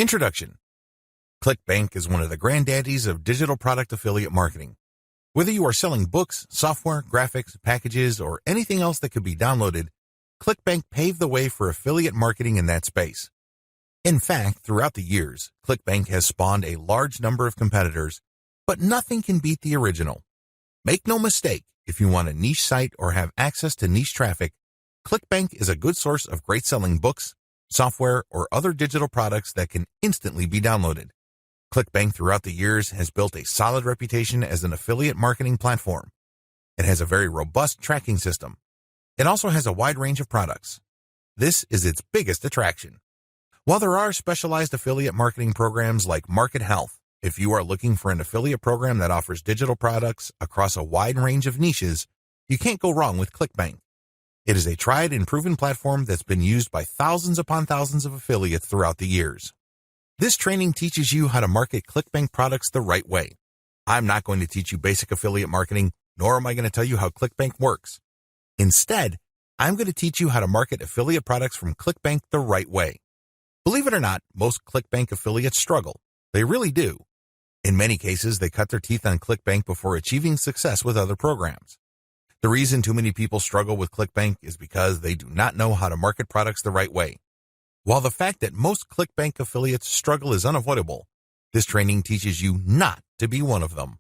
Introduction. Clickbank is one of the granddaddies of digital product affiliate marketing. Whether you are selling books, software, graphics, packages, or anything else that could be downloaded, Clickbank paved the way for affiliate marketing in that space. In fact, throughout the years, Clickbank has spawned a large number of competitors, but nothing can beat the original. Make no mistake, if you want a niche site or have access to niche traffic, Clickbank is a good source of great selling books, software, or other digital products that can instantly be downloaded. Clickbank throughout the years has built a solid reputation as an affiliate marketing platform. It has a very robust tracking system. It also has a wide range of products. This is its biggest attraction. While there are specialized affiliate marketing programs like Market Health, if you are looking for an affiliate program that offers digital products across a wide range of niches, you can't go wrong with Clickbank. It is a tried and proven platform that's been used by thousands upon thousands of affiliates throughout the years. This training teaches you how to market Clickbank products the right way. I'm not going to teach you basic affiliate marketing, nor am I going to tell you how Clickbank works. Instead, I'm going to teach you how to market affiliate products from Clickbank the right way. Believe it or not, most Clickbank affiliates struggle. They really do. In many cases, they cut their teeth on Clickbank before achieving success with other programs. The reason too many people struggle with Clickbank is because they do not know how to market products the right way. While the fact that most Clickbank affiliates struggle is unavoidable, this training teaches you not to be one of them.